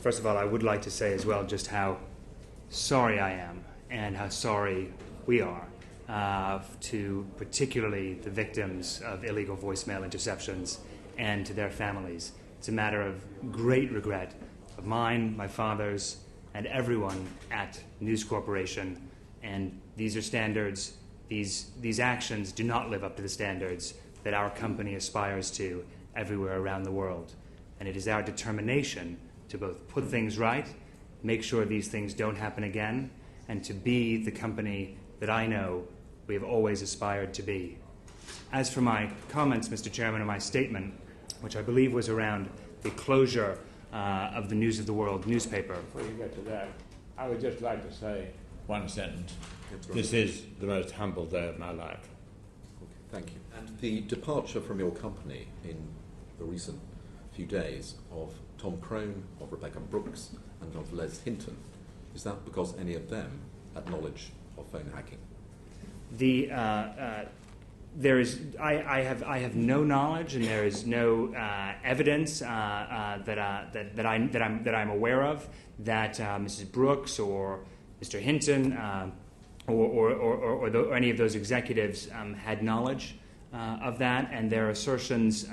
First of all, I would like to say as well just how sorry I am and how sorry we are to particularly the victims of illegal voicemail interceptions and to their families. It's a matter of great regret of mine, my father's, and everyone at News Corporation. And these are standards, these actions do not live up to the standards that our company aspires to everywhere around the world. And it is our determination to both put things right, make sure these things don't happen again, and to be the company that I know we have always aspired to be. As for my comments, Mr. Chairman, and my statement, which I believe was around the closure of the News of the World newspaper. Before you get to that, I would just like to say one sentence. This is the most humble day of my life. Okay, thank you. And the departure from your company in the recent few days of Tom Crone, of Rebecca Brooks, and of Les Hinton, is that because any of them had knowledge of phone hacking? I have no knowledge, and there is no evidence that I'm aware of that Mrs. Brooks or Mr. Hinton or any of those executives had knowledge of that. And their assertions,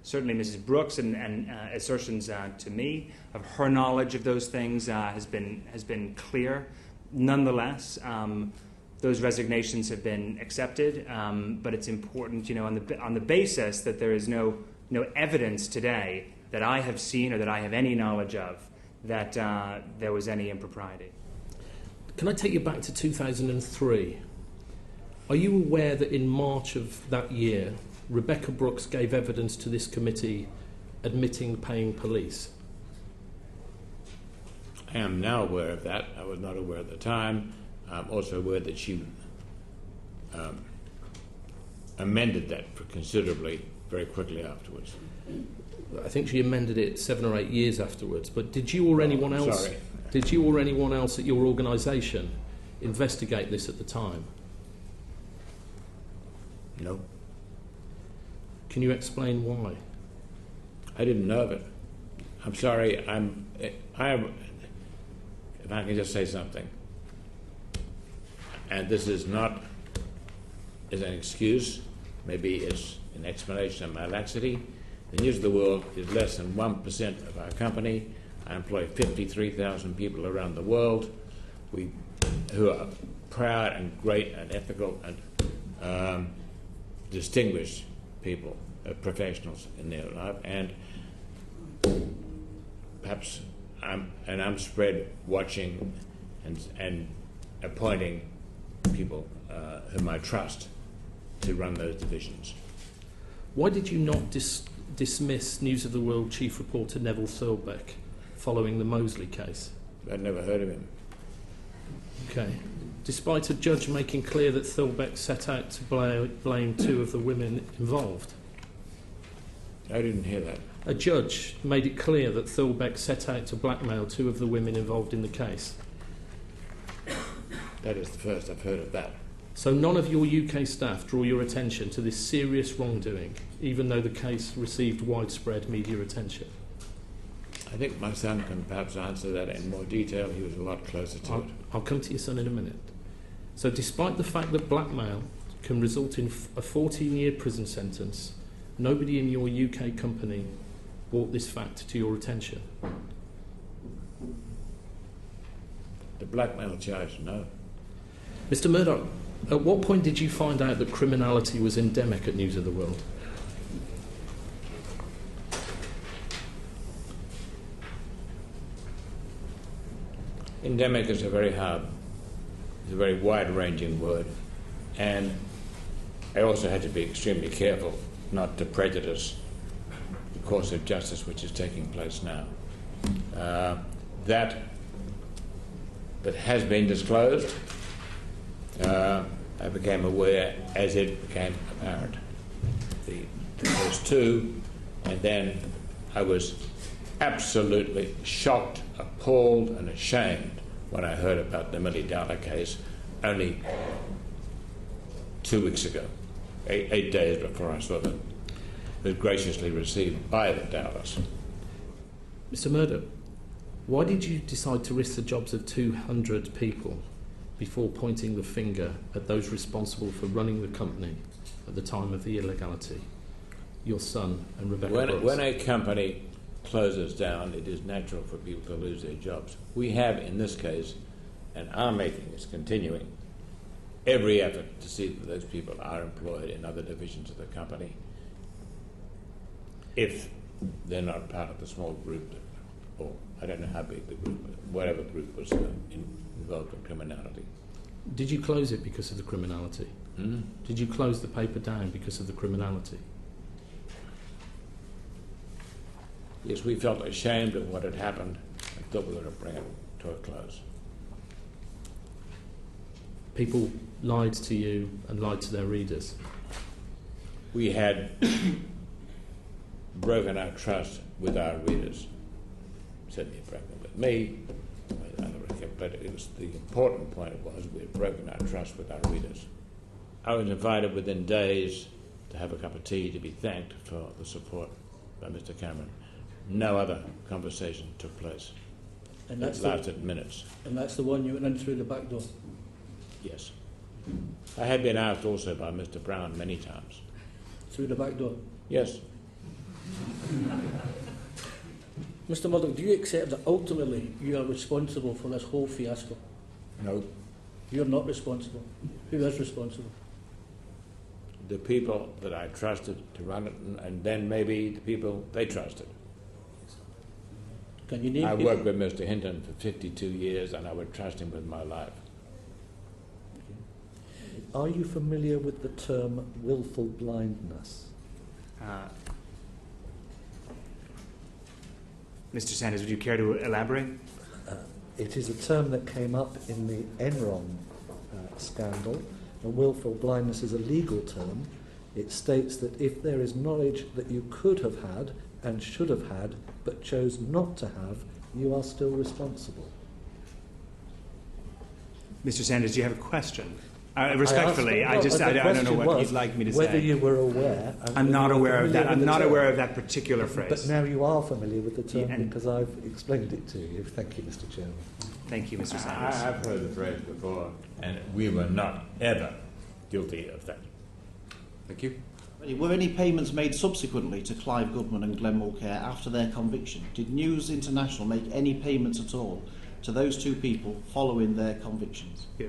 certainly Mrs. Brooks, and assertions to me of her knowledge of those things has been clear. Nonetheless, those resignations have been accepted, but it's important, on the basis that there is no evidence today that I have seen or that I have any knowledge of that there was any impropriety. Can I take you back to 2003? Are you aware that in March of that year, Rebecca Brooks gave evidence to this committee admitting paying police? I am now aware of that. I was not aware at the time. I'm also aware that she amended that considerably very quickly afterwards. I think she amended it 7 or 8 years afterwards. But did you or anyone else? Sorry. Did you or anyone else at your organisation investigate this at the time? No. Can you explain why? I didn't know of it. I'm sorry. If I can just say something. And this is not as an excuse, maybe as an explanation of my laxity. The News of the World is less than 1% of our company. I employ 53,000 people around the world who are proud and great and ethical and distinguished people, professionals in their life. And perhaps I'm spread watching and appointing people whom I trust to run those divisions. Why did you not dismiss News of the World Chief Reporter Neville Thurlbeck following the Mosley case? I'd never heard of him. Okay. Despite a judge making clear that Thurlbeck set out to blame 2 of the women involved? I didn't hear that. A judge made it clear that Thurlbeck set out to blackmail 2 of the women involved in the case. That is the first I've heard of that. So none of your UK staff draw your attention to this serious wrongdoing, even though the case received widespread media attention? I think my son can perhaps answer that in more detail. He was a lot closer to it. I'll come to your son in a minute. So despite the fact that blackmail can result in a 14-year prison sentence, nobody in your UK company brought this fact to your attention? The blackmail charge, no. Mr. Murdoch, at what point did you find out that criminality was endemic at News of the World? Endemic is a very wide-ranging word, and I also had to be extremely careful not to prejudice the course of justice which is taking place now. That has been disclosed. I became aware as it became apparent. The first 2, and then I was absolutely shocked, appalled and ashamed when I heard about the Millie Dowler case only 2 weeks ago, 8 days before I saw them. It was graciously received by the Dowlers. Mr. Murdoch, Why did you decide to risk the jobs of 200 people before pointing the finger at those responsible for running the company at the time of the illegality? Your son and Rebecca Brooks. When a company closes down, it is natural for people to lose their jobs. We have, in this case, and are making, is continuing, every effort to see that those people are employed in other divisions of the company if they're not part of the small group, or I don't know how big the group, whatever group was involved in criminality. Did you close it because of the criminality? Did you close the paper down because of the criminality? Yes, we felt ashamed of what had happened and thought we were going to bring it to a close. People lied to you and lied to their readers. We had broken our trust with our readers. Certainly broken with me, but it was the important point was we had broken our trust with our readers. I was invited within days to have a cup of tea to be thanked for the support by Mr. Cameron. No other conversation took place. And that's it lasted minutes. And that's the one you went in through the back door? Yes. I had been asked also by Mr. Brown many times. Through the back door? Yes. Mr. Murdoch, do you accept that ultimately you are responsible for this whole fiasco? No. You're not responsible. Who is responsible? The people that I trusted to run it, and then maybe the people they trusted. Can you name I people? worked with Mr. Hinton for 52 years, and I would trust him with my life. Are you familiar with the term willful blindness? Mr. Sanders, would you care to elaborate? It is a term that came up in the Enron scandal. And willful blindness is a legal term. It states that if there is knowledge that you could have had and should have had but chose not to have, you are still responsible. Mr. Sanders, do you have a question? Respectfully, I don't know what you'd like me to whether say. you were aware. I'm not aware of that. I'm not aware of that particular phrase. But now you are familiar with the term Yeah, and because I've explained it to you. Thank you, Mr. Chairman. Thank you, Mr. Sanders. I've heard the phrase before, and we were not ever guilty of that. Thank you. Were any payments made subsequently to Clive Goodman and Glenn Mulcair after their conviction? Did News International make any payments at all to those two people following their convictions? Yeah.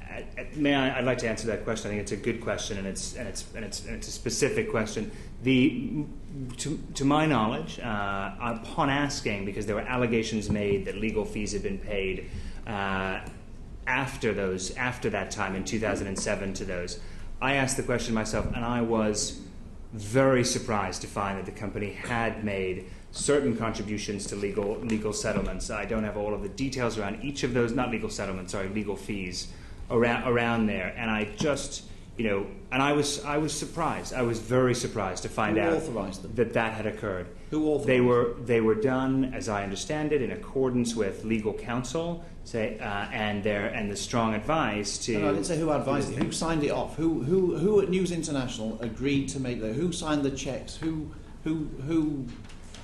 I'd like to answer that question. I think it's a good question, and it's a specific question. To my knowledge, upon asking, because there were allegations made that legal fees had been paid after that time in 2007 to those, I asked the question myself, and I was very surprised to find that the company had made certain contributions to legal settlements. I don't have all of the details around each of those, not legal settlements, sorry, legal fees around there, and I just, and I was surprised. I was very surprised to find out authorised them? that had occurred. Who authorised They were done, as I understand it, in accordance with legal counsel, and the strong advice to. No, I didn't say who advised it. Who signed it off? Who at News International agreed to make that? Who signed the checks? Who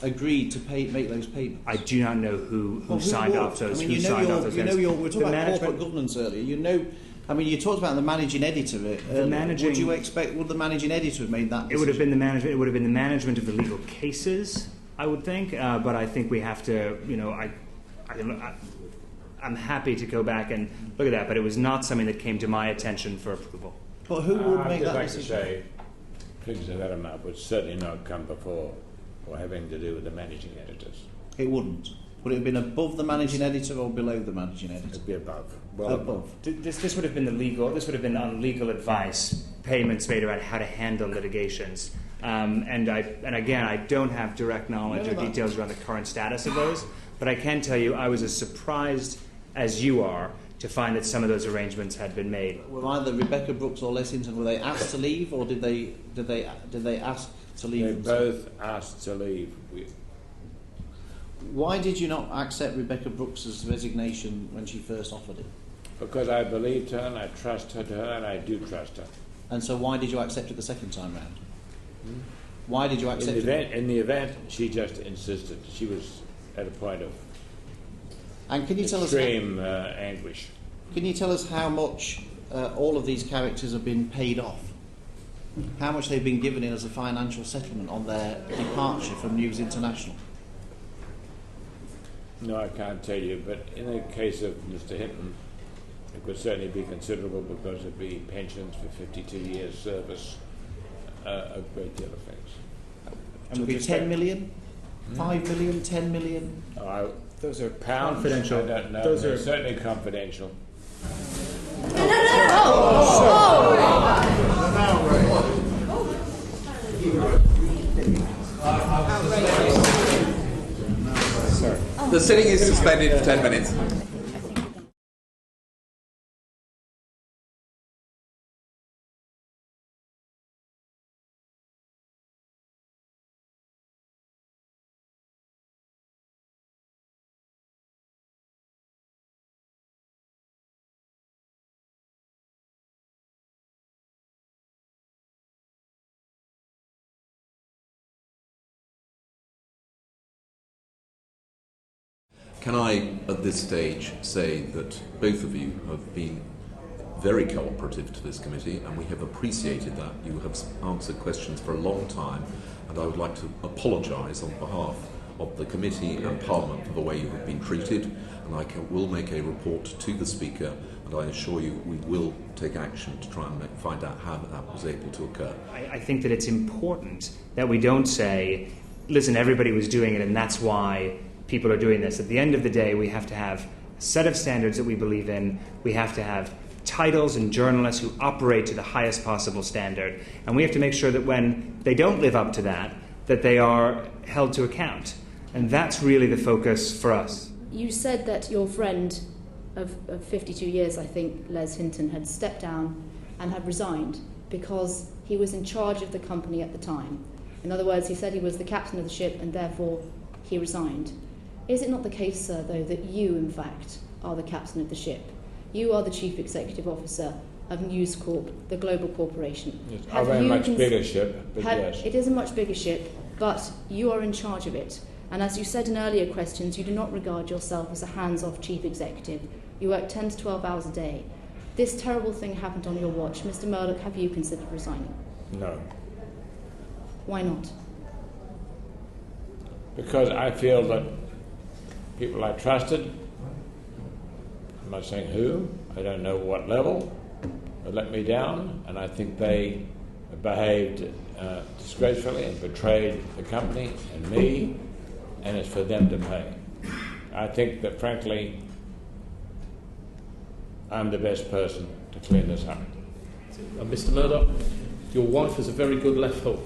agreed to make those payments? I do not know who signed off those. I mean, we were talking about corporate governance earlier. You talked about the managing editor. Would you expect? Would the managing editor have made that decision? It would have been the management. It would have been the management of the legal cases, I would think. But I think we have to. I'm happy to go back and look at that. But it was not something that came to my attention for approval. But who would make I'd that like decision? to say, figures of that amount would certainly not come before or having to do with the managing editors. It wouldn't. Would it have been above the managing editor or below the managing editor? It'd be above. Well Above. This would have been This would have been on legal advice, payments made about how to handle litigations. And again, I don't have direct knowledge or details around the current status of those. But I can tell you, I was as surprised as you are to find that some of those arrangements had been made. Were either Rebecca Brooks or Les Hinton, were they asked to leave, or did they ask to leave? They themselves? both asked to leave. Why did you not accept Rebecca Brooks's resignation when she first offered it? Because I believed her and I trust her, and I do trust her. And so why did you accept it the second time round? Why did you accept it? In the event, she just insisted. She was at a point of And can you tell us extreme anguish. Can you tell us how much all of these characters have been paid off? How much they've been given in as a financial settlement on their departure from News International? No, I can't tell you, but in the case of Mr. Hinton, it could certainly be considerable because it'd be pensions for 52 years service, a great deal of things. And would be 10 million? 5 million? 10 million? Those are Pounds? confidential. I don't know. Those They're are certainly confidential. The sitting is suspended for 10 minutes. Can I, at this stage, say that both of you have been very cooperative to this committee, and we have appreciated that. You have answered questions for a long time, and I would like to apologise on behalf of the committee and Parliament for the way you have been treated, and I will make a report to the Speaker, and I assure you we will take action to try and find out how that was able to occur. I think that it's important that we don't say, listen, everybody was doing it and that's why people are doing this. At the end of the day, we have to have a set of standards that we believe in. We have to have titles and journalists who operate to the highest possible standard. And we have to make sure that when they don't live up to that, that they are held to account. And that's really the focus for us. You said that your friend of 52 years, I think, Les Hinton, had stepped down and had resigned because he was in charge of the company at the time. In other words, he said he was the captain of the ship and therefore he resigned. Is it not the case, sir, though, that you, in fact, are the captain of the ship? You are the chief executive officer of News Corp, the global corporation. It's a very much bigger ship, but yes. It is a much bigger ship, but you are in charge of it. And as you said in earlier questions, you do not regard yourself as a hands-off chief executive. You work 10 to 12 hours a day. This terrible thing happened on your watch. Mr. Murdoch, have you considered resigning? No. Why not? Because I feel that people I trusted, I'm not saying who, I don't know what level, have let me down, and I think they behaved disgracefully and betrayed the company and me, and it's for them to pay. I think that, frankly, I'm the best person to clean this up. Mr. Murdoch, your wife has a very good left hook.